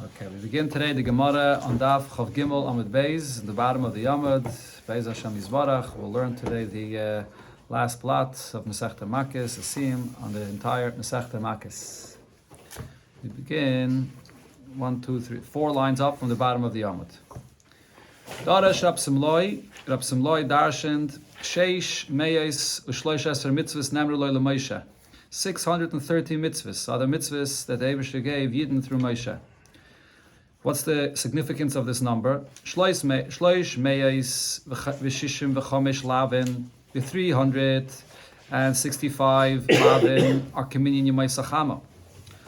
Okay, we begin today the Gemara on Daf Chav Gimel Amud Beis, in the bottom of the Amud. Beis Hashem Yisbarach. We'll learn today the last plot of Masechta Makos, a seam on the entire Masechta Makos. We begin 4 lines up from the bottom of the Amud. Darash Rab Simloi darshand Sheish Meyes Ushloish Esher Mitzvahs Nemru Loi LeMoshe. 630 mitzvahs, other mitzvahs that the Eibusher gave Yidden through Moshe. What's the significance of this number? Shloish meyes v'shishim v'chomesh lavin, the 365 lavin are Kaminyan Yemei Sachama.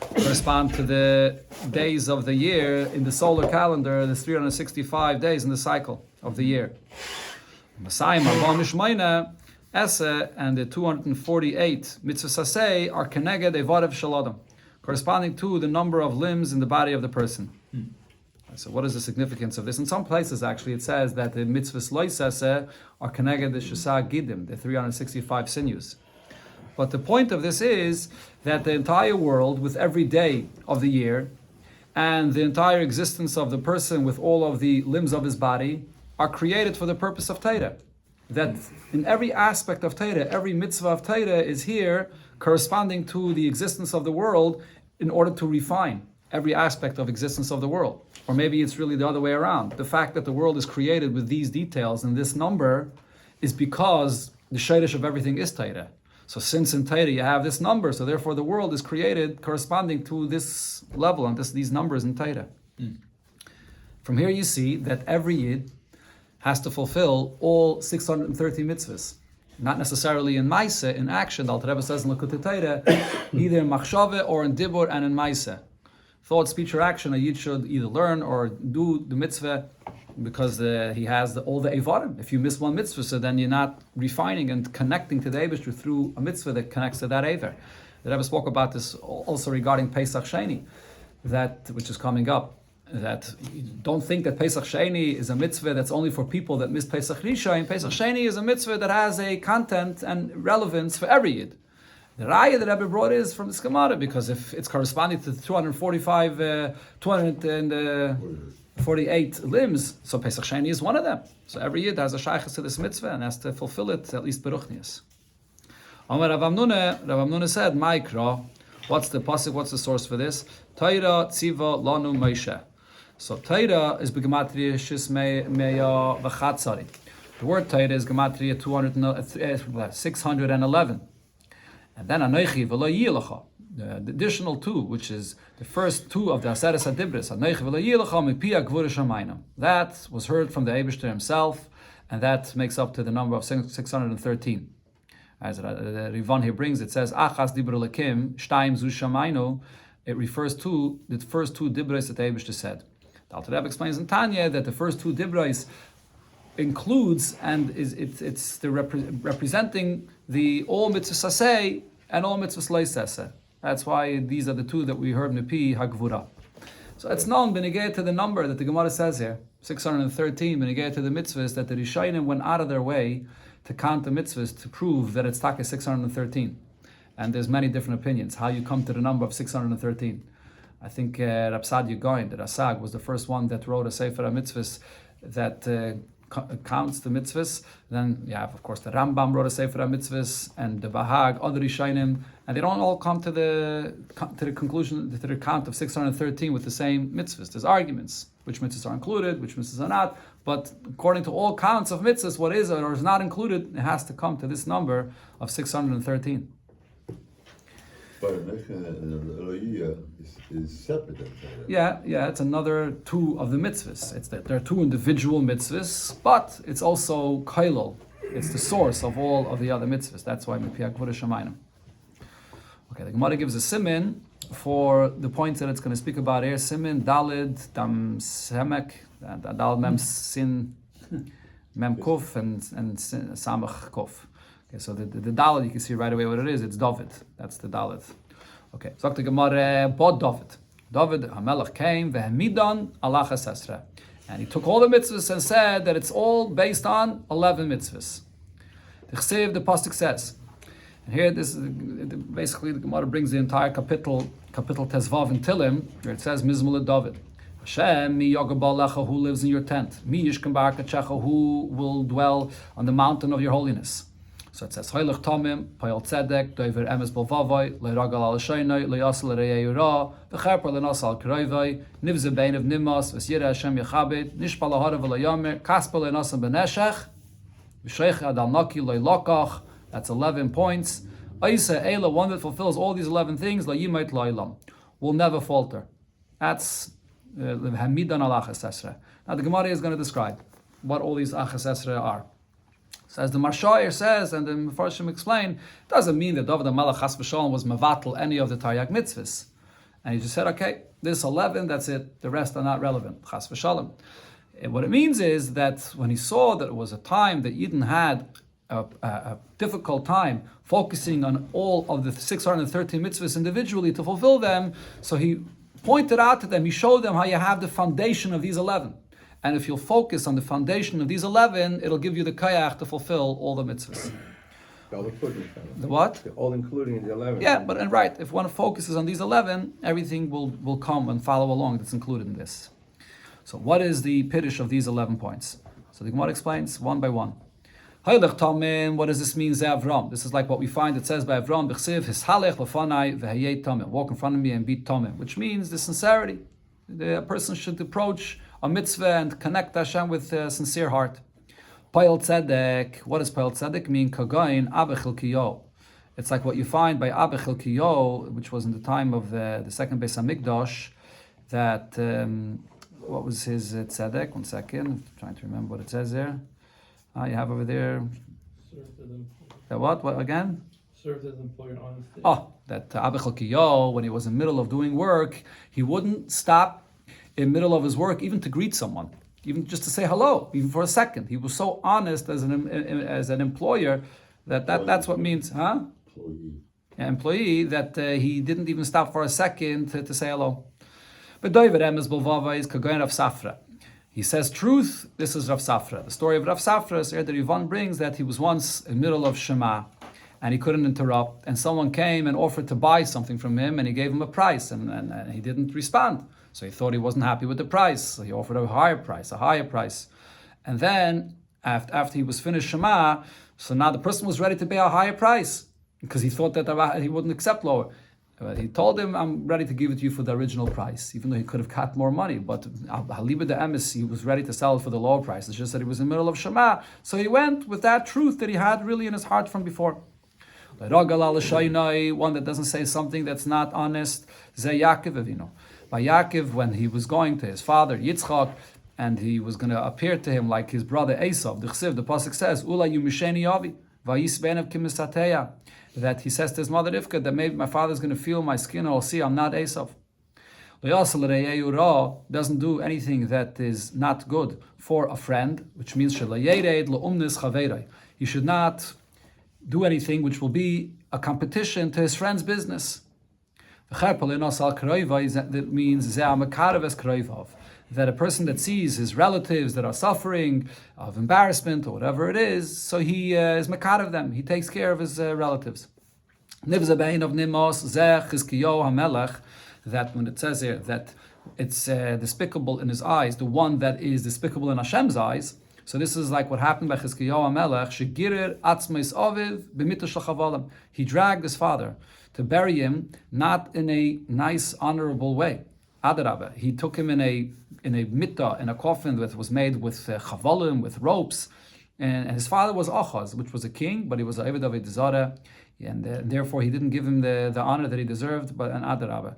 Correspond to the days of the year in the solar calendar. There's 365 days in the cycle of the year. Masayim Arba Mishmayna Ese and the 248 mitzvahs aseh are Keneged Evarev Shalodam, corresponding to the number of limbs in the body of the person. So what is the significance of this? In some places, actually, it says that the mitzvahs lois aseh are Keneged the Shesah Gidim, the 365 sinews. But the point of this is that the entire world, with every day of the year, and the entire existence of the person with all of the limbs of his body, are created for the purpose of Torah. That in every aspect of Torah, every mitzvah of Torah is here corresponding to the existence of the world in order to refine every aspect of existence of the world. Or maybe it's really the other way around. The fact that the world is created with these details and this number is because the shayrish of everything is Torah. So since in Torah you have this number, so therefore the world is created corresponding to this level and these numbers in Torah. From here you see that every Yid has to fulfill all 630 mitzvahs. Not necessarily in Maise, in action. The Alter Rebbe says in Lekutei Torah, either in Machshave or in Dibur and in Maise. Thought, speech, or action, a Yid should either learn or do the mitzvah because he has all the Evarim. If you miss one mitzvah, so then you're not refining and connecting to the Eibusher through a mitzvah that connects to that Ever. The Rebbe spoke about this also regarding Pesach Sheni, which is coming up. That you don't think that Pesach Sheni is a mitzvah that's only for people that missed Pesach Rishon. Pesach Sheni is a mitzvah that has a content and relevance for every Yid. The raya that Rebbe brought is from the Gemara, because if it's corresponding to 248 limbs, so Pesach Sheni is one of them. So every Yid has a shaychus to this mitzvah and has to fulfill it, at least beruchnius. Rav Amnuna said, Ma'ikra, what's the pasuk, what's the source for this? Torah tziva lanu Moshe. So Torah is b'gematria shis meya v'chatzari. The word Torah is gematria 611. And then Anoichi v'lo yilacha, the additional 2, which is the first 2 of the Aseres HaDibros, Anoichi v'lo yilacha mipia gvura shamayim. That was heard from the Eibusher himself, and that makes up to the number of 613. As the Rivan here brings, it says Achas dibur lekim shtaim zu shamaynu. It refers to the first 2 dibros that the Eibusher said. The Alter Rebbe explains in Tanya that the first 2 dibros includes and it's the representing the all mitzvahs aseh and all mitzvahs lois aseh. That's why these are the 2 that we heard mipi hagvura. So it's known benegay to the number that the Gemara says here, 613, benegay to the mitzvahs, that the Rishonim went out of their way to count the mitzvahs to prove that it's taka 613. And there's many different opinions how you come to the number of 613. I think Rab Sadia Gaon, the Rasag, was the first one that wrote a Sefer HaMitzvahs that counts the mitzvahs. Then you have, of course, the Rambam wrote a Sefer HaMitzvahs, and the Bahag, other Rishonim, and they don't all come to the conclusion, to the count of 613 with the same mitzvahs. There's arguments, which mitzvahs are included, which mitzvahs are not, but according to all counts of mitzvahs, what is or is not included, it has to come to this number of 613. But is separate. Yeah, it's another 2 of the mitzvahs. It's that there are 2 individual mitzvahs, but it's also kailol. It's the source of all of the other mitzvahs. That's why Mipia Gvura Shamayim. Okay, the Gemara gives a simin for the points that it's going to speak about here. Simin, Dalid, Dam Semek, Dal Mem Sin, Mem Kuf, and Samach Kuf. Okay, so the Dalet, you can see right away what it is. It's David. That's the Dalet. Okay, so the Gemara, Bod David. David, HaMelech came, Vehemidon, Alachas Esra. And he took all the mitzvahs and said that it's all based on 11 mitzvahs. The Chsev, the Pasuk says, and here this is basically the Gemara brings the entire capital Tezvav in Tilim, where it says Mizmul David. Hashem, mi yogabalecha, who lives in your tent. Mi yishkem ba'arkachecha, who will dwell on the mountain of your holiness. So it says, Hoylech Tomim, Payal Tzedek, Doiver Emes Bolvavai, Leiragal al Shainai, Leyasal Reyei Ra, V'cherper Lenas al Kroivai, Nivze Bein of Nimas, V'syira Hashem Yechabed, Nishpal Ahara V'layamer, Kasper Lenasam Beneshech, V'sheich Ad al Naki Leilakach, that's 11 points. Aisa Eila, one that fulfills all these 11 things, La Yimait Lailam, will never falter. That's Hamidan al Achas Esra. Now the Gemara is going to describe what all these Achas Esra are. So as the Marshayer says, and the Mefarshim explain, doesn't mean that David HaMelech Chas v'Shalom was mevatel any of the Taryag mitzvahs. And he just said, okay, this 11, that's it. The rest are not relevant. Chas v'Shalom. And what it means is that when he saw that it was a time that Eden had a difficult time focusing on all of the 613 mitzvahs individually to fulfill them, so he pointed out to them, he showed them how you have the foundation of these 11. And if you'll focus on the foundation of these 11, it'll give you the kayach to fulfill all the mitzvahs. The what? All including in the 11. Yeah, but right, if one focuses on these 11, everything will come and follow along that's included in this. So what is the piddush of these 11 points? So the Gemara explains one by one. Haylech Tamim, what does this mean, Ze Avram? This is like what we find, it says by Avram, B'chsiv, Hishalech L'fanai V'hayei Tamim, walk in front of me and be Tamim, which means the sincerity. The person should approach a mitzvah and connect Hashem with a sincere heart. Payal Tzedek, what does Payal Tzedek mean? Kagain Abechil Kiyo. It's like what you find by Abechil Kiyo, which was in the time of the second Beis HaMikdash, that, what was his Tzedek? 1 second, I'm trying to remember what it says there. You have over there, that what again? Served as employer honesty. Oh, that Abechil Kiyo, when he was in the middle of doing work, he wouldn't stop in the middle of his work even to greet someone, even just to say hello, even for a second. He was so honest as an employer that's what means, huh? Employee, that he didn't even stop for a second to say hello. But Doiver Emes Bolvava is Kagoin Rav Safra. He says truth, this is Rav Safra. The story of Rav Safra is that Yvonne brings that he was once in the middle of Shema, and he couldn't interrupt, and someone came and offered to buy something from him, and he gave him a price, and he didn't respond. So he thought he wasn't happy with the price, so he offered a higher price. And then, after he was finished Shema, so now the person was ready to pay a higher price, because he thought that he wouldn't accept lower. He told him, I'm ready to give it to you for the original price, even though he could have cut more money. But Haliba the Emes, he was ready to sell it for the lower price. It's just that he was in the middle of Shema. So he went with that truth that he had really in his heart from before. One that doesn't say something that's not honest. Zeh Yaakov Avinu. By Yaakov, when he was going to his father Yitzchak, and he was going to appear to him like his brother Esav, the pasuk says, "Ula yumisheni yavi, vayis benav kimisateya," that he says to his mother Rivka that maybe my father's going to feel my skin, and I'll see I'm not Esav. Doesn't do anything that is not good for a friend, which means he should not do anything which will be a competition to his friend's business. That means that a person that sees his relatives that are suffering of embarrassment or whatever it is, so he is makar of them. He takes care of his relatives. That when it says here that it's despicable in his eyes, the one that is despicable in Hashem's eyes. So this is like what happened by Chizkiyahu HaMelech. Shegirer atzmeis aviv b'mitah shel chavalim. He dragged his father to bury him not in a nice, honorable way. Adarabah, he took him in a mittah, in a coffin that was made with chavalim, with ropes. And his father was Achaz, which was a king, but he was a Eved Avodah Zarah, and therefore he didn't give him the honor that he deserved, but an Adarabah.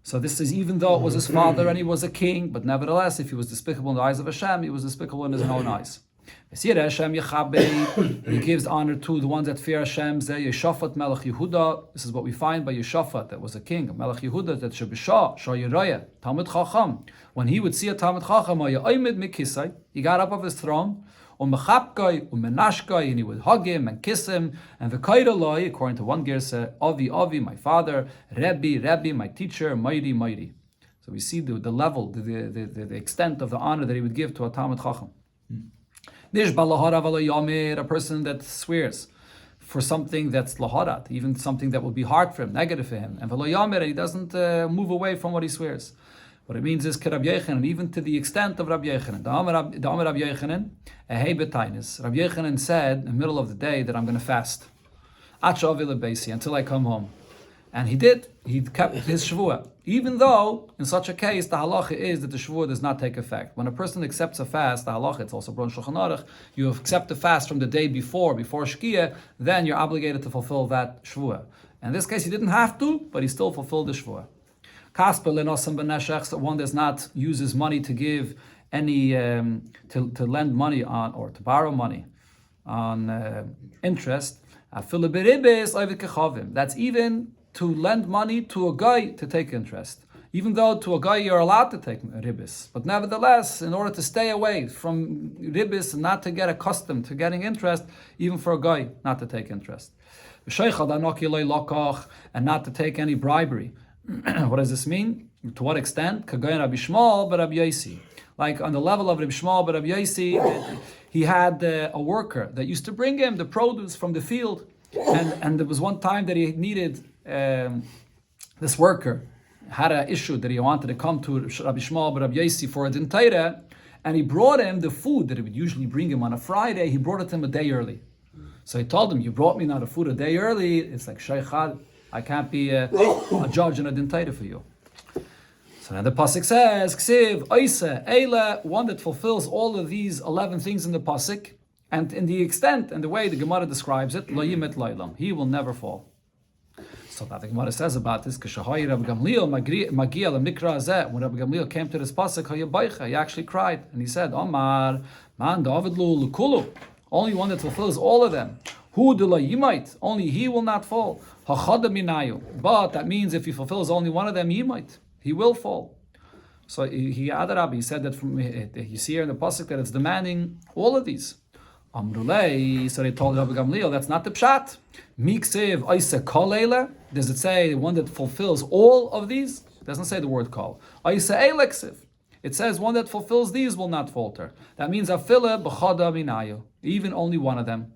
So this is even though it was his father and he was a king, but nevertheless, if he was despicable in the eyes of Hashem, he was despicable in his own eyes. He gives honor to the ones that fear Hashem. Yeshafat Melech Yehuda. This is what we find by Yeshafat, that was a king, Melech Yehuda, that Shebishah, Shah Yeraya, Talmud Chacham. When he would see a Talmud Chacham, he got up of his throne, and he would hug him and kiss him, and v'kairaloi, according to one Gersa, Avi, my father, Rebbe, my teacher, Mighty. So we see the level, the extent of the honor that he would give to a Talmud Chacham. A person that swears for something that's laharat, even something that will be hard for him, negative for him, and he doesn't move away from what he swears. What it means is Rabbi Yochanan, even to the extent of Rabbi Yochanan. The Amar Rabbi Yochanan, Hey Betainis. Rabbi Yochanan said in the middle of the day that I'm going to fast. Until I come home. And he did. He kept his Shavua. Even though, in such a case, the halacha is that the Shavua does not take effect. When a person accepts a fast, the halacha, it's also brought in Shulchan Aruch, you accept the fast from the day before Shkia, then you're obligated to fulfill that Shavua. In this case, he didn't have to, but he still fulfilled the Shavua. Kasper lenosam beneshech, one does not use his money to give any to lend money on or to borrow money on interest. That's even to lend money to a guy to take interest. Even though to a guy you're allowed to take ribis, but nevertheless, in order to stay away from ribis and not to get accustomed to getting interest, even for a guy not to take interest, and not to take any bribery. What does this mean? To what extent? Like on the level of Rabbi Shmuel, but Rabbi Yosi, he had a worker that used to bring him the produce from the field, and there was one time that he needed this worker had an issue that he wanted to come to Rabbi Shmuel, but Rabbi Yosi for a din Torah, and he brought him the food that he would usually bring him on a Friday. He brought it to him a day early. So he told him, "You brought me now the food a day early. It's like sheikhad. I can't be a judge in a din Torah for you." So now the pasuk says, "Ksiv oisa eila," one that fulfills all of these 11 things in the pasuk, and in the extent and the way the Gemara describes it, lo yimet loilam, he will never fall. So that the Gemara says about this, when Rabbi Gamliel came to this pasuk, he actually cried and he said, "Omar, man David lu lukulu," only one that fulfills all of them. Hu de lo yimait, only he will not fall. Hachada minayu, but that means if he fulfills only one of them, yimait, he will fall. So he said that from you see here in the pasuk that it's demanding all of these. Amrulei, so they told Rabbi Gamliel, that's not the pshat. Miksev oisa kol eila. Does it say one that fulfills all of these? It doesn't say the word kol. Oisa eileksiv. It says one that fulfills these will not falter. That means afila b'chada minayu. Even only one of them.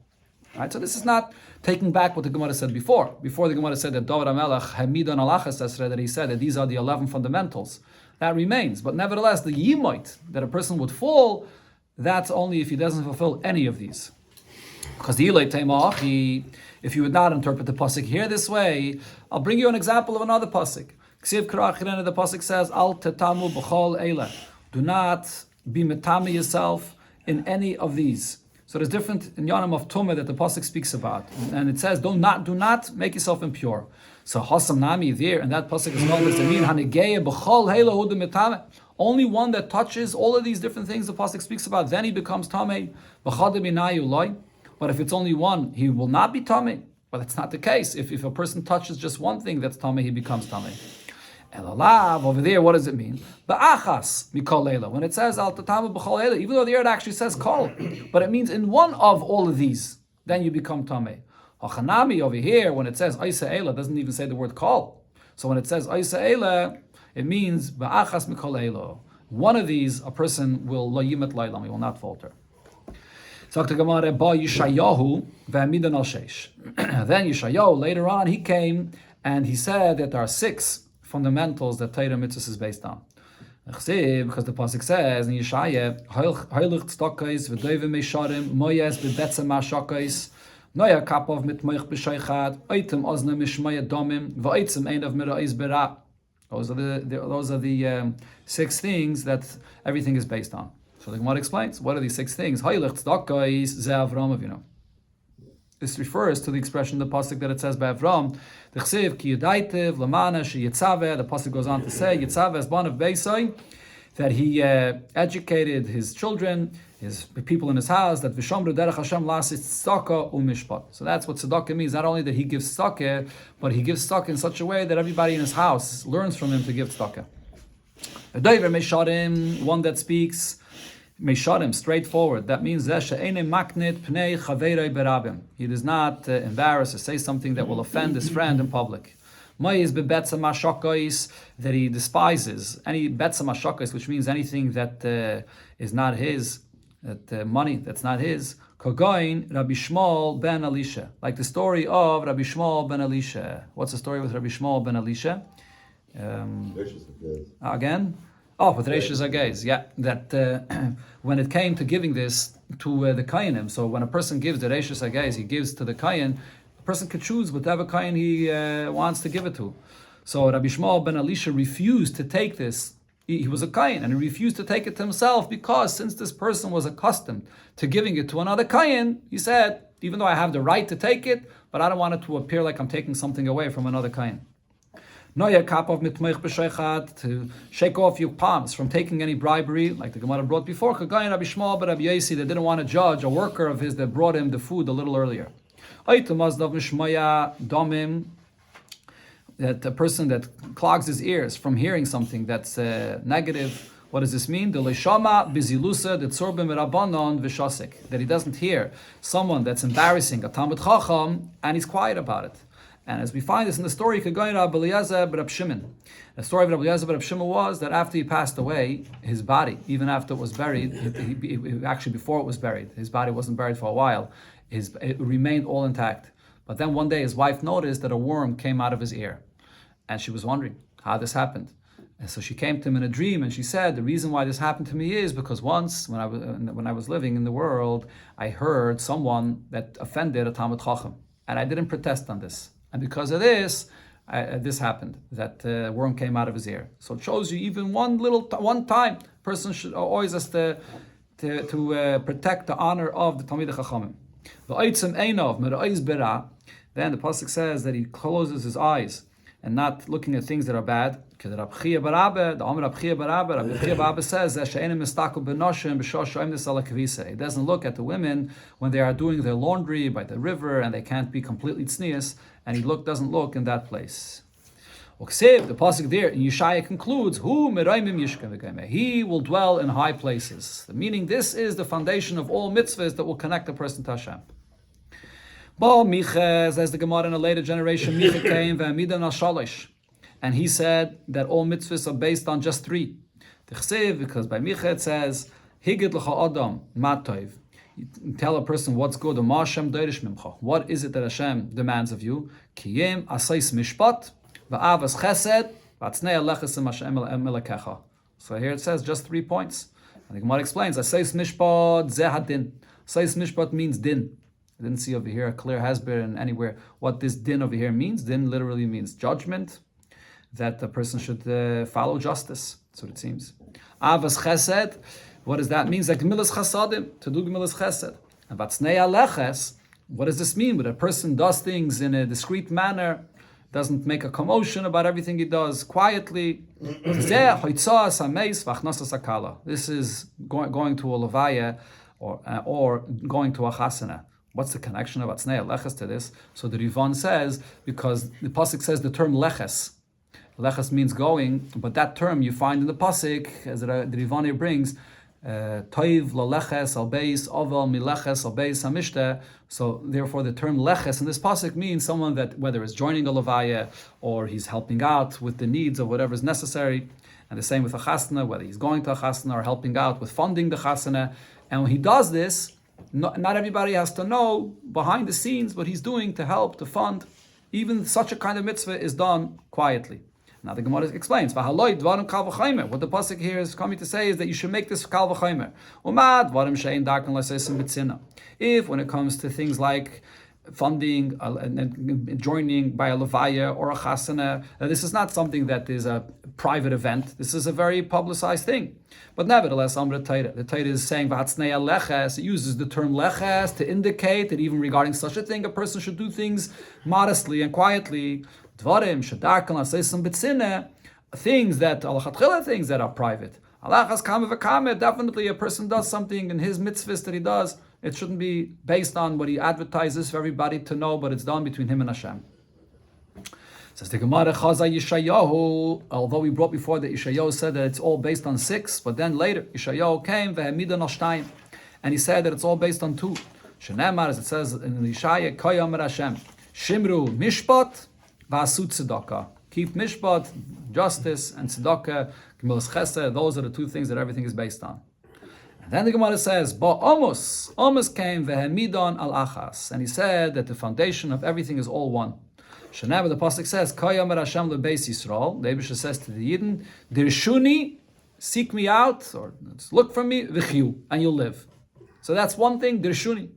Right? So this is not taking back what the Gemara said before. Before the Gemara said that David HaMelech Hamidon Alachas Esrei, that he said that these are the 11 fundamentals. That remains. But nevertheless, the yimoit, that a person would fall, that's only if he doesn't fulfill any of these. Because the Ilay Teimach, if you would not interpret the pasuk here this way, I'll bring you an example of another pasuk. Ksiv Karachirena, the pasuk says, Al tetamu b'chol eila. Do not be metame yourself in any of these. So there's different in Yonim of Tumah that the pasuk speaks about, and it says, do not make yourself impure. So Hasam Nami there, and that pasuk is called as the mean Hanigeya b'chol eila hu demetame. Only one that touches all of these different things the pasuk speaks about, then he becomes tamei. But if it's only one, he will not be tamei. But that's not the case. If a person touches just one thing that's tamei, he becomes tamei. Elalav, over there, what does it mean? Ba'achas mikol leila. When it says al tatamu b'chol leila, even though there it actually says kol, but it means in one of all of these, then you become tamei. Hachanami over here, when it says aisa eila, doesn't even say the word kol. So when it says aisa eila, it means ba'achas mikol leila. One of these, a person will lo yimet leilam, he will not falter. So the Gemara ba Yishayahu ve'amidan al sheish. Then Yishayahu later on he came and he said that there are 6 fundamentals that Torah mitzvahs is based on. Because the pasuk says in Yeshaya, heilig tzedakos v'doivim meisharim moyes bebetzem mashakos noya kapov mit moich b'shaychad oitem ozna mishmaya domim v'oitzem ein of mira'is bera. Those are the 6 things that everything is based on. So the Gemara explains, what are these 6 things? Heilig tzedakos ze Avram Avinu. This refers to the expression in the pasuk that it says by Avram, the chsiv ki yudaitiv lamana she yitzaveh. The pasuk goes on to say yitzaveh as one of beisai, that he educated his children, his people in his house, that v'shomru derech Hashem lasis tzedakah u'mishpat. So that's what tzedakah means. Not only that he gives tzedakah, but he gives tzedakah in such a way that everybody in his house learns from him to give tzedakah. V'doiver meisharim, one that speaks Meisharim, straightforward. That means he does not embarrass or say something that will offend his friend in public. That he despises any betza mashakos, which means anything that is not his, that money that's not his. Kogoin Rabbi Shmuel ben Elisha, like the story of Rabbi Shmuel ben Elisha. What's the story with Rabbi Shmuel ben Elisha? Again. Oh, with Reishis Agez, yeah. That when it came to giving this to the Kayanim, so when a person gives the Reishis Agez, he gives to the Kayan, a person could choose whatever Kayan he wants to give it to. So Rabbi Shmuel ben Elisha refused to take this. He was a Kayan, and he refused to take it to himself because since this person was accustomed to giving it to another Kayan, he said, even though I have the right to take it, but I don't want it to appear like I'm taking something away from another Kayan. Noya kapov mitmeich b'sheichad, to shake off your palms from taking any bribery, like the Gemara brought before. Kagayin Rabbi Shmuel but Rabbi Yosi, that didn't want to judge a worker of his that brought him the food a little earlier. Aitamazdav mishmaya domim, that a person that clogs his ears from hearing something that's negative. What does this mean? The leshama bizilusa detzorbim rabbanon v'shasik, that he doesn't hear someone that's embarrassing a Talmud Chacham and he's quiet about it. And as we find this in the story, Kagayin Rabbi Eliezer b'Rab Shimon. The story of Rabbi Eliezer b'Rab Shimon was that after he passed away, his body, even after it was buried, actually before it was buried, his body wasn't buried for a while, it remained all intact. But then one day his wife noticed that a worm came out of his ear. And she was wondering how this happened. And so she came to him in a dream and she said, the reason why this happened to me is because once, when I was living in the world, I heard someone that offended a Talmud Chacham. And I didn't protest on this. And because of this, this happened, that worm came out of his ear. So it shows you even one time, person should always has to protect the honor of the Talmidei Chachamim. Then the pasuk says that he closes his eyes and not looking at things that are bad. The Rabbi Chia Barabba says that he doesn't look at the women when they are doing their laundry by the river and they can't be completely tznius, and he doesn't look in that place. The pasuk there in Yeshaya concludes, he will dwell in high places. Meaning this is the foundation of all mitzvahs that will connect a person to Hashem. As the Gemara in a later generation, Micha came and he said that all mitzvahs are based on just three. Because by Micha it says, Higid l'cha adam matov. You tell a person what's good. What is it that Hashem demands of you? Kiyem asais mishpat va'avas chesed v'atznei aleches Hashem melekecha. So here it says just 3 points. And the Gemara explains, asais mishpat zeh hadin. Asais mishpat means din. I didn't see over here a clear hasbir in anywhere what this din over here means. Din literally means judgment, that the person should follow justice. That's what it seems. Avas chesed, what does that mean? Like gemilas chasadim, to do gemilas chesed. And vatznei aleches, what does this mean? When a person does things in a discreet manner, doesn't make a commotion about everything he does, quietly. This is going to a levaya or going to a chasana. What's the connection of vatznei aleches to this? So the Rivan says, because the pasuk says the term leches. Leches means going, but that term you find in the pasuk, as the Rivani brings, toiv laleches al beis oval mileches al beis hamishte. So therefore, the term leches in this pasuk means someone that whether is joining a levaya or he's helping out with the needs of whatever is necessary, and the same with a chasna, whether he's going to a chasna or helping out with funding the chasna. And when he does this, not everybody has to know behind the scenes what he's doing to help to fund. Even such a kind of mitzvah is done quietly. Now the Gemara explains, what the pasuk here is coming to say is that you should make this kal v'chaymer. If when it comes to things like funding and joining by a levaya or a chasana, this is not something that is a private event. This is a very publicized thing. But nevertheless, the Torah is saying v'hatznei leches. It uses the term leches to indicate that even regarding such a thing, a person should do things modestly and quietly. Dvarim shadarkan l'seisam b'tzine, things that things that are private. Alachas kame v'kame. Definitely, a person does something in his mitzvahs that he does. It shouldn't be based on what he advertises for everybody to know, but it's done between him and Hashem. Says the Gemara Chaza Yeshayahu. Although we brought before that Yeshayahu said that it's all based on 6, but then later Yeshayahu came v'hemida nashtayim, and he said that it's all based on 2. Shenemar, as it says in Yeshaya, Koyam Hashem Shimru Mishpat v'Asu Tzedakah. Keep Mishpat, justice, and Tzedakah, Gemilas Chesed. Those are the 2 things that everything is based on. Then the Gemara says, Ba Amos came vehemidon al achas, and he said that the foundation of everything is all one. Shenaba, the pasuk says, Kayamer Hashem lebeis Yisrael. The Eibusha says to the Yidden, Dirshuni seek me out, or look for me, v'chiu, and you'll live. So that's one thing, dirshuni.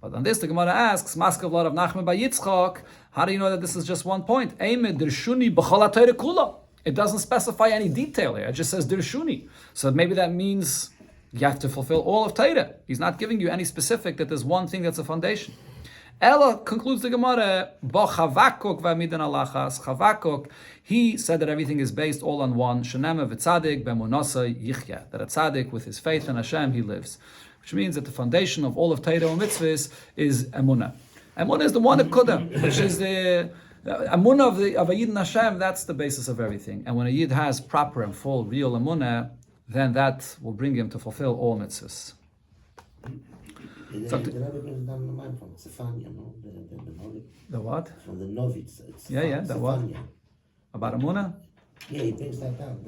But on this, the Gemara asks, Maskav Lot of Nachman by Yitzchak, how do you know that this is just one point? Eime dirshuni b'chol ha'Torah kula. It doesn't specify any detail here. It just says dirshuni. So maybe that means you have to fulfill all of Torah. He's not giving you any specific that there's one thing that's a foundation. Ella concludes the Gemara, Chavakuk v'amidan alachas. Chavakuk, he said that everything is based all on one. Shenema v'tzadik b'munasa yichya. That a tzadik, with his faith in Hashem, he lives. Which means that the foundation of all of Torah and mitzvahs is emunah. Emunah is the one that kudah, which is the emunah of a yid in Hashem. That's the basis of everything. And when a yid has proper and full, real emunah, then that will bring him to fulfill all mitzvahs. The what? From the Novitz. Yeah, that what? About emunah? Yeah, he brings that down.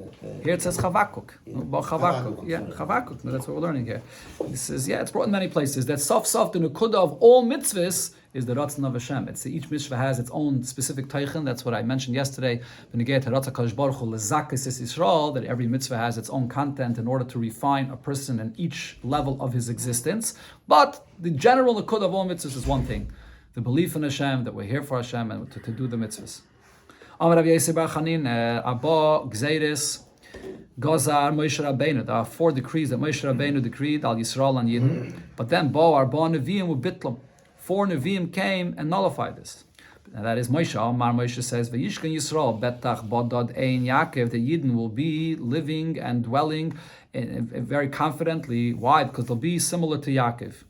Here it says Chavakuk. About Chavakuk. Yeah, Chavakuk. That's what we're learning here. It says, it's brought in many places. That sof the nukudah of all mitzvahs is the Ratzon of Hashem. Each mitzvah has its own specific teichen. That's what I mentioned yesterday. When you get to Ratzon Kadosh Baruch Hu Lezakis Yisrael, that every mitzvah has its own content in order to refine a person in each level of his existence. But the general nukudah of all mitzvahs is one thing: the belief in Hashem, that we're here for Hashem and to do the mitzvahs. Amar Rav Yosef bar Chanin, Abba Gzeiris Gazar Moshe Rabbeinu. There are 4 decrees that Moshe Rabbeinu decreed al Yisrael and Yidden. But then Bo Neviim u'Bitlam. 4 Neviim came and nullified this. And that is Moshe. Amar Moshe says, V'yishkan Yisrael betach bodad ein Yaakov. The Yidden will be living and dwelling very confidently. Why? Because they'll be similar to Yaakov.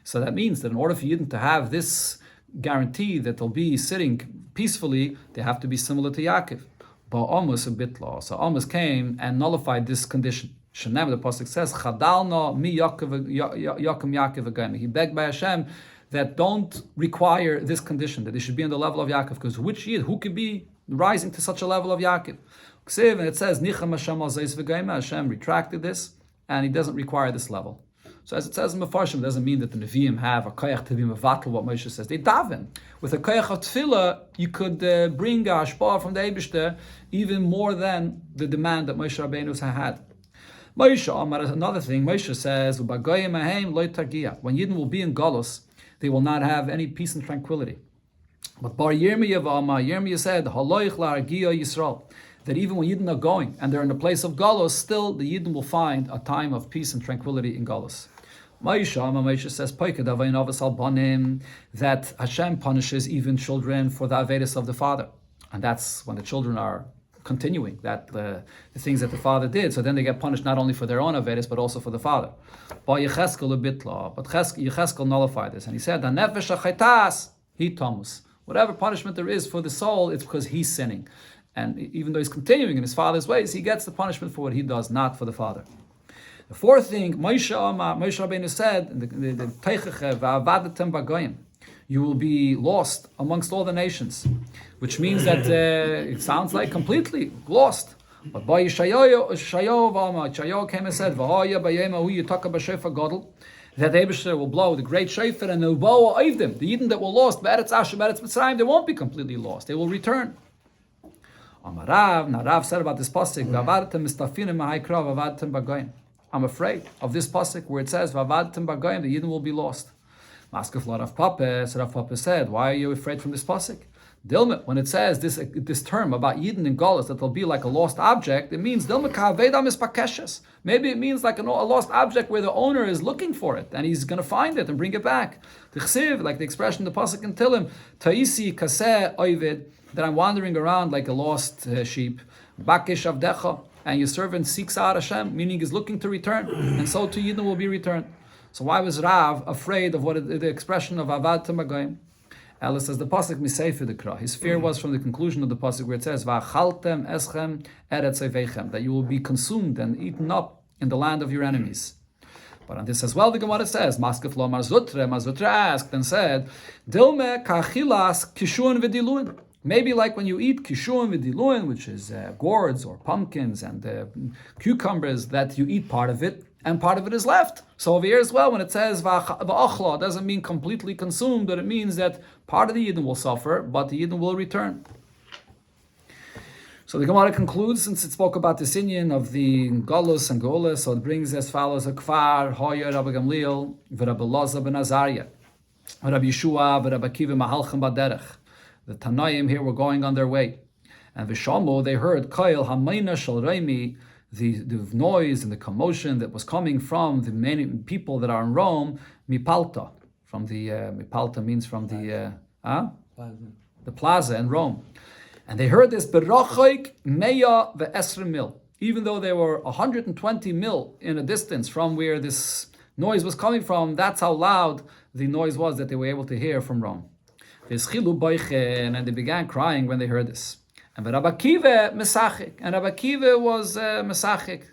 So that means that in order for Yidden to have this guarantee that they'll be sitting peacefully, they have to be similar to Yaakov. But Amos a bit law. So Amos came and nullified this condition. Shenem, the pasuk says, Chadalna mi Yaakov again. He begged by Hashem that don't require this condition, that they should be on the level of Yaakov, because which Yid, who could be rising to such a level of Yaakov? And it says, Nicham Hashem al Zeis v'Gaima. Hashem retracted this, and he doesn't require this level. So as it says in Mefarshim, it doesn't mean that the Nevi'im have a koyach to be mevatel what Moshe says. They daven. With a koyach of tefillah, you could bring a hashpah from the Eibishter even more than the demand that Moshe Rabbeinu had. Moshe, another thing, Moshe says, when Yidden will be in Galus, they will not have any peace and tranquility. But Bar Yirmiyah said, Haloich la'argiya Yisrael, that even when Yidden are going and they're in the place of Galus, still the Yidden will find a time of peace and tranquility in Galus. Moshe says, that Hashem punishes even children for the Avedas of the father. And that's when the children are continuing that the things that the father did. So then they get punished not only for their own Avedas, but also for the father. But Yecheskel nullified this. And he said, whatever punishment there is for the soul, it's because he's sinning. And even though he's continuing in his father's ways, he gets the punishment for what he does, not for the father. The 4th thing, Moshe Rabbeinu said, you will be lost amongst all the nations, which means that it sounds like completely lost. But by Yeshayahu came and said, that the Eibishter will blow the great shofar and the bow of them. The Yidden that were lost, they won't be completely lost. They will return. Rav said about this pasuk, I'm afraid of this pasuk where it says, the Yidden will be lost. Maskef Rav Papa, so Rav Papa said, why are you afraid from this pasuk? Dilma, when it says this term about Yidden and Galus, that they'll be like a lost object, it means Dilma ka'avedam is pakeshes. Maybe it means like a lost object where the owner is looking for it, and he's going to find it and bring it back. T'chsiv, like the expression the pasuk in Tilim, Taisi kaseh oivid, that I'm wandering around like a lost sheep. Bakish avdecha, and your servant seeks out Hashem, meaning he's looking to return, and so to Yidden will be returned. So why was Rav afraid of what the expression of Avad Tamagayim? Ella says the pasuk misayfer the kra. His fear was from the conclusion of the pasuk where it says Va'achaltem eschem eretz evechem, that you will be consumed and eaten up in the land of your enemies. But on this as well, the Gemara says Maskef lo Marzutra asked and said Dilme kachilas kishun v'diluin. Maybe like when you eat kishun v'diluin, which is gourds or pumpkins and cucumbers, that you eat part of it and part of it is left. So over here as well, when it says va'achla, it doesn't mean completely consumed, but it means that part of the Yidden will suffer, but the Yidden will return. So the Gemara concludes, since it spoke about this Inyan of the Galus and Golas, so it brings as follows: a Kfar, Hoya, Rabbi Gamliel, Rabbi Loza ben Azariah, Rabbi Yeshua, Rabbi Akiva Mahalchem Baderech. The Tanaim here were going on their way. And Vishamu, they heard Kail Hamayna Shal Reimi, the noise and the commotion that was coming from the many people that are in Rome, Mipalta. From the, Mipalta means from the plaza in Rome. And they heard this, Berachoik Meya ve'esrim mil. Even though they were 120 mil in a distance from where this noise was coming from, that's how loud the noise was that they were able to hear from Rome. And they began crying when they heard this. And Rabbi Akiva mesachik. And Rabbi Akiva was mesachik.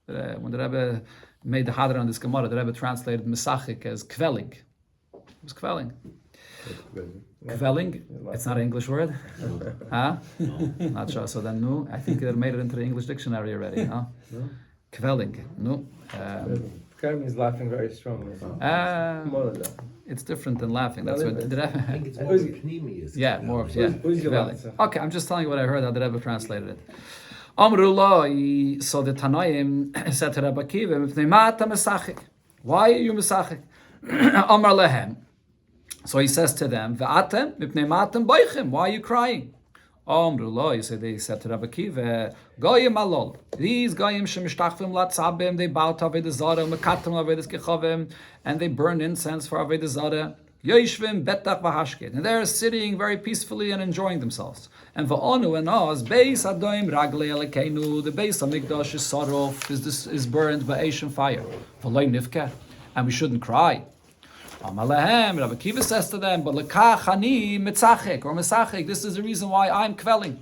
When the Rebbe made the Hadar on this Gemara, the Rebbe translated mesachik as kvelling. It was kvelling. Kvelling? It's not an English word? Huh? No. Not sure. So then, no. I think they made it into the English dictionary already. Huh? No. Kvelling. No. Kvelling is laughing very strongly. It's different than laughing. That's what. I think it's more pneumius. Yeah, more of kvelling. Okay, I'm just telling you what I heard. How the Rebbe translated it. Amrullah. So the Tanaim said to Rabbi Akiva, why are you mesachik? Amar lehem. So he says to them, "V'atem mipnei matem boichem." Why are you crying? Amrullah. So they said to Rabbi Akiva, "Goyim alol. These goyim shemishtachvim latzabim. They bow to avodah zarah, mekatem avodas kechavim, and they burn incense for avodah zarah. Yoishvim betach v'hashket, and they're sitting very peacefully and enjoying themselves. And v'onu and us beis adoim raglei elekeinu. The beis hamikdash is sarof, is burned by Asian fire. V'loy nifkeh, and we shouldn't cry." Amalehem, Rabbi Akiva says to them, but lekach ani mitzachik or mesachik. This is the reason why I'm kvelling.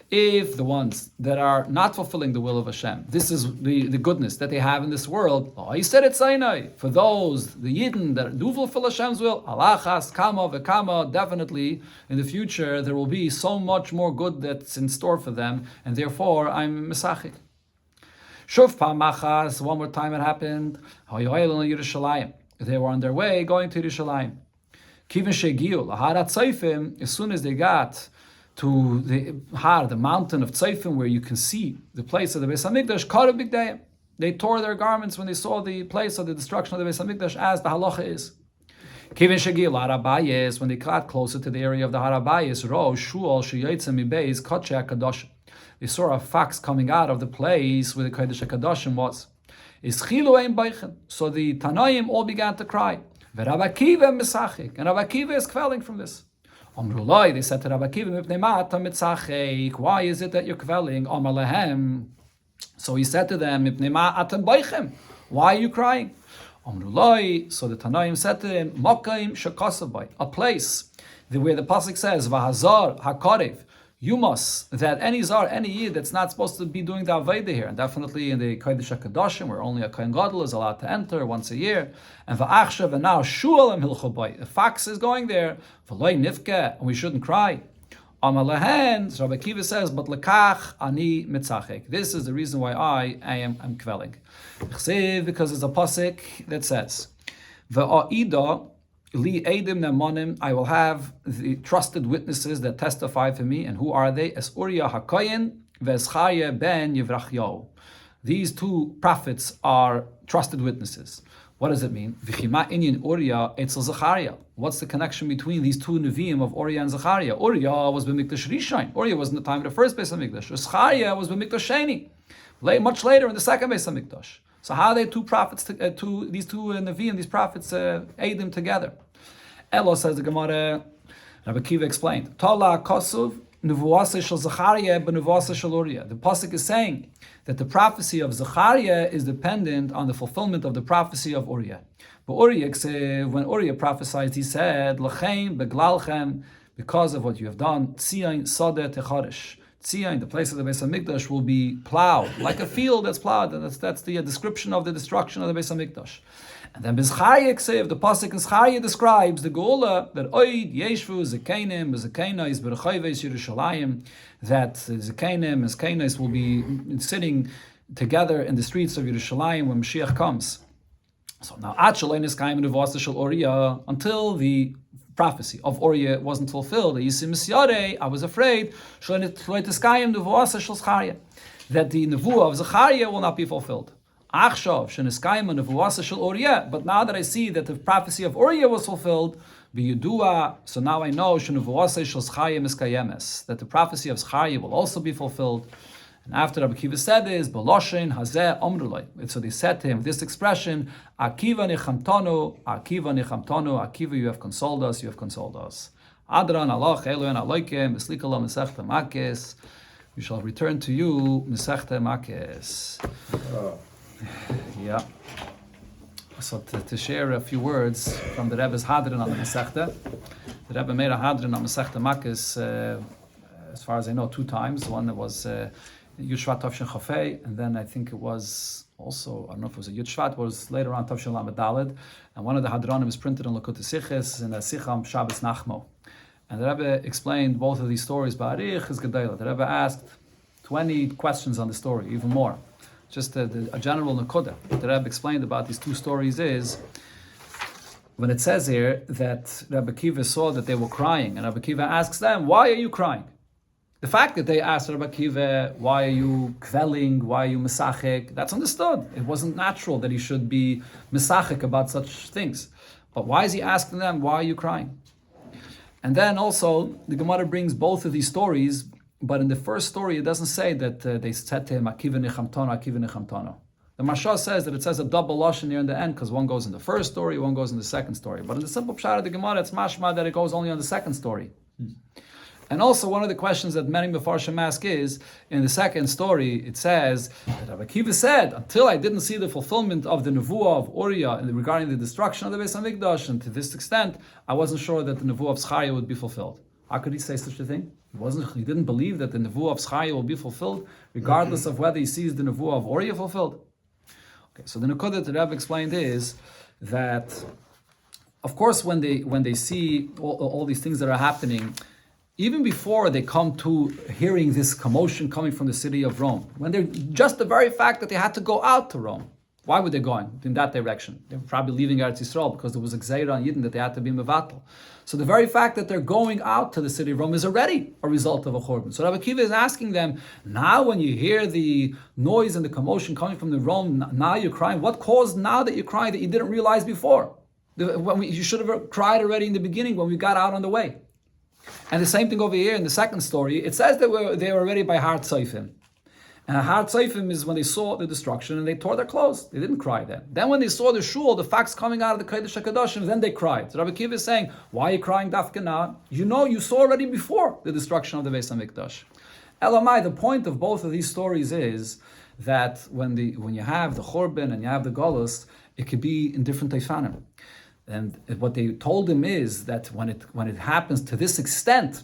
If the ones that are not fulfilling the will of Hashem, this is the goodness that they have in this world. He said it Sinai. For those, the Yidden that do fulfill Hashem's will, alachas kama v'kama, definitely in the future there will be so much more good that's in store for them, and therefore I'm mesachik. Shuv pamachas, one more time it happened. They were on their way going to Yerushalayim. Kivin shegiu laharat tzayfim. As soon as they got to the mountain of Tzayfim, where you can see the place of the Beis Hamikdash, kara bigdayim. They tore their garments when they saw the place of the destruction of the Beis Hamikdash, as the halacha is. Kivin shegiu laharabayis. When they got closer to the area of the harabayis, ro shuol sheyotzem mibeis kotche kadosh. They saw a fox coming out of the place where the Kodesh HaKadoshim was. So the Tanaim all began to cry. And Rabbi Akiva is kvelling from this. They said to Rabbi Akiva, why is it that you're kvelling? So he said to them, why are you crying? So the Tanaim said to him, a place where the pasuk says, Vahazar HaKarev, you must, that any zar, any yid that's not supposed to be doing the Aveda here, and definitely in the Kodesh HaKadoshim, where only a Kohen Gadol is allowed to enter once a year, and va'achshav, and now shualim hilchobai, the fox is going there, v'loi nifke, and we shouldn't cry. Amalahen, so Rabbi Akiva says, but lekach ani mitzachek. This is the reason why I'm kvelling. Because it's a pasuk that says, va'ida Li Eidim Nemonim, I will have the trusted witnesses that testify for me. And who are they? Es Uriah HaKoyen ve'Escharya ben Yevrachyahu. These two prophets are trusted witnesses. What does it mean? V'chima inyan Uriah etzel Zechariah. What's the connection between these two Nevi'im of Uriah and Zechariah? Uriah was b'Mikdash Rishon. Uriah was in the time of the first Beis HaMikdash. Zechariah was b'Mikdash Sheni. Much later in the second Beis HaMikdash. So how are they two prophets, these two Nevi'im, these prophets aid them together? Elo says the Gemara, Rabbi Akiva explained, Tala Kosuv Nevuasa Shel Zechariah Benevuasa Shel Uriah. The pasuk is saying that the prophecy of Zechariah is dependent on the fulfillment of the prophecy of Uriah. But Uriah, when Uriah prophesied, he said, L'chein beglalchem, because of what you have done, Tzion Sadeh Techarish. Tzion, the place of the Beis HaMikdash, will be plowed, like a field that's plowed. And that's the description of the destruction of the Beis HaMikdash. And then B'Zchariah, the pasuk in Zechariah describes the Geula that Oid Yeshvu Zekeinim Zekeinais B'Rechayves Yerushalayim, that Zekeinim and Zekeinais will be sitting together in the streets of Yerushalayim when Mashiach comes. So now until the prophecy of Orya wasn't fulfilled. I was afraid that the nevuah of Zechariah will not be fulfilled. But now that I see that the prophecy of Orya was fulfilled, so now I know that the prophecy of Zechariah will also be fulfilled. And after Rabbi Akiva said this, Beloshin Hazeh Omrulai. So they said to him this expression, Akiva nichamtonu, Akiva nichamtonu, Akiva, you have consoled us, you have consoled us. Adran Allah Elohen Aloikem, Mislikalam Mesechta Makos. We shall return to you, Mesechta Makos. Yeah. So to share a few words from the Rebbe's Hadran on the Mesechta. The Rebbe made a Hadran on Mesechta Makos, as far as I know, 2 times. One that was Yud Shvat Tavshin Chafei, and then I think it was also, I don't know if it was a Yud Shvat, was later on Tavshin Lamed Daled, and one of the Hadranim is printed in Lakut Siches in the Sicham Shabbos Nachmo. And the Rebbe explained both of these stories, Ba'arich is Gedayla. The Rebbe asked 20 questions on the story, even more. Just a general Nakuda. The Rebbe explained about these 2 stories is, when it says here that Rabbi Akiva saw that they were crying, and Rabbi Akiva asks them, why are you crying? The fact that they asked Rabbi Akiva, why are you kvelling, why are you mesachik, that's understood. It wasn't natural that he should be mesachik about such things. But why is he asking them, why are you crying? And then also, the Gemara brings both of these stories, but in the first story, it doesn't say that they said to him, Akiva nichamtono, Akiva nichamtono. The Marsha says that it says a double lashon near in the end, because one goes in the first story, one goes in the second story. But in the simple pshat of the Gemara, it's mashma that it goes only on the second story. And also, one of the questions that many Mefarshim ask is, in the second story, it says that Rabbi Akiva said, until I didn't see the fulfillment of the nevuah of Uriah regarding the destruction of the Beis Hamikdash, and to this extent, I wasn't sure that the nevuah of Zechariah would be fulfilled. How could he say such a thing? He didn't believe that the nevuah of Zechariah will be fulfilled, regardless of whether he sees the nevuah of Uriah fulfilled. Okay, so the Nekudah that the Rebbe explained is that, of course, when they see all these things that are happening, even before they come to hearing this commotion coming from the city of Rome, when they're just the very fact that they had to go out to Rome, why were they going in that direction? They were probably leaving Eretz Yisrael because there was a Gzeira on Yidden that they had to be mevatel. So the very fact that they're going out to the city of Rome is already a result of a churban. So Rabbi Akiva is asking them, now when you hear the noise and the commotion coming from the Rome, now you're crying. What caused now that you're crying that you didn't realize before? You should have cried already in the beginning when we got out on the way. And the same thing over here in the second story, it says that they were already by Har Tzayfim. And Har Tzayfim is when they saw the destruction and they tore their clothes. They didn't cry then. Then when they saw the shul, the facts coming out of the Kodesh HaKadoshim, then they cried. So Rabbi Akiva is saying, why are you crying dafka now? You saw already before the destruction of the Beis HaMikdash. Elamai, the point of both of these stories is that when you have the Churban and you have the Golus, it could be in different taifanim. And what they told him is that when it happens to this extent,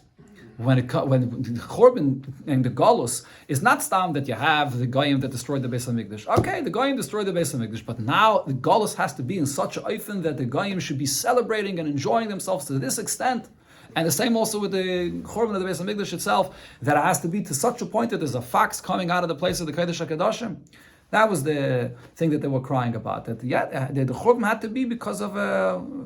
when the Churban and the Golus is not stam that you have the Goyim that destroyed the Beis Hamikdash. Okay, the Goyim destroyed the Beis Hamikdash, but now the Golus has to be in such a oifen that the Goyim should be celebrating and enjoying themselves to this extent. And the same also with the Churban of the Beis Hamikdash itself, that it has to be to such a point that there's a fox coming out of the place of the Kodesh HaKadoshim. That was the thing that they were crying about. That the Churban had to be because of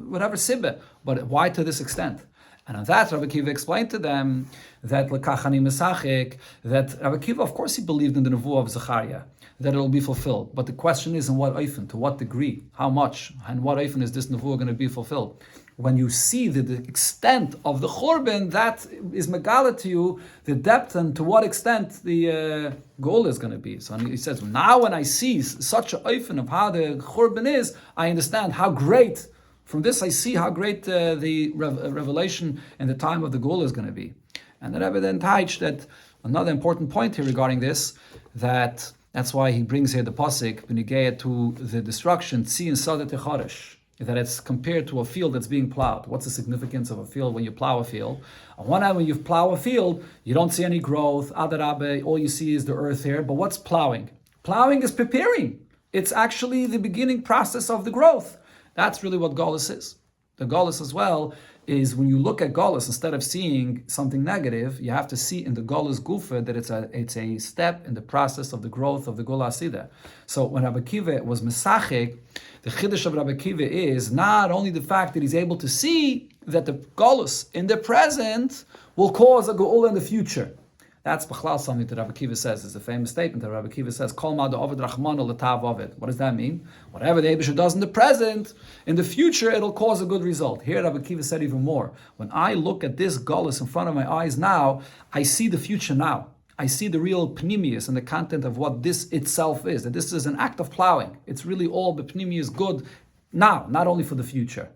whatever sibbe, but why to this extent? And on that, Rabbi Akiva explained to them that L'kachani Mesachik, that Rabbi Akiva, of course, he believed in the nevuah of Zechariah, that it will be fulfilled. But the question is, in what oifen, to what degree, how much, and what oifen is this nevuah going to be fulfilled? When you see the extent of the Churban, that is megala to you the depth and to what extent the goal is going to be. So he says, now when I see such a oifen of how the Churban is, I understand how great. From this, I see how great the revelation in the time of the Gula is going to be. And the Rebbe then touched that another important point here regarding this, that's why he brings here the pasuk b'nigei to the destruction tzi in sadat echaresh, that it's compared to a field that's being plowed. What's the significance of a field when you plow a field? On one hand, when you plow a field, you don't see any growth. Adarabe, all you see is the earth here. But what's plowing? Plowing is preparing. It's actually the beginning process of the growth. That's really what Golus is. the Golus as well, is when you look at Golus, instead of seeing something negative, you have to see in the Golus Gufa that it's a step in the process of the growth of the Gula Asida. So when Rabbi Akiva was Mesachik, the Chiddush of Rabbi Akiva is not only the fact that he's able to see that the Golus in the present will cause a Geula in the future. That's B'chlal something that Rabbi Akiva says. It's a famous statement that Rabbi Akiva says, Kol ma da'ovid rachmano l'tav ovid. What does that mean? Whatever the Eibusher does in the present, in the future it'll cause a good result. Here Rabbi Akiva said even more. When I look at this Golus in front of my eyes now, I see the future now. I see the real pnimius and the content of what this itself is. That this is an act of plowing. It's really all the pnimius good now, not only for the future.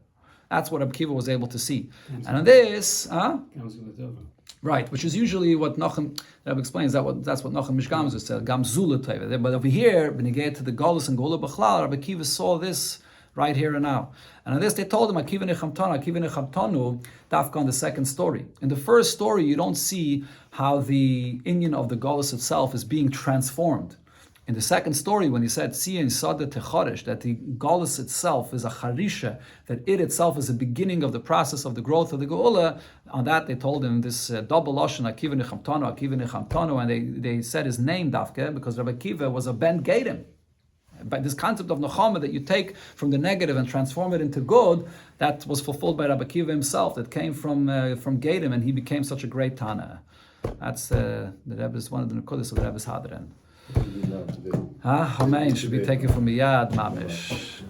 That's what Rabbi Akiva was able to see. And on this, right, which is usually what Nachum Rebbe explains. That's what Nachum Mishgamzu said. Gamzula teva. But over here, when you get to the Golus and Gola B'chlal, Rabbi Akiva saw this right here and now. And on this, they told him Akiva nechamtanu, dafka on the second story. In the first story, you don't see how the Inyan of the Golus itself is being transformed. In the second story, when he said Siyan Sada Techoresh, that the Golus itself is a charisha, that it itself is the beginning of the process of the growth of the Geula, on that they told him this double Lashon, Akiva Nechamtanu, and they said his name, Dafke, because Rabbi Akiva was a Ben Gadim. By this concept of Nechama that you take from the negative and transform it into good, that was fulfilled by Rabbi Akiva himself, that came from Gadim, and he became such a great Tana. That's the Rebbe's, one of the Nekudas of the Rebbe's Hadran. Amen. Should be taken from Miyad Mamish.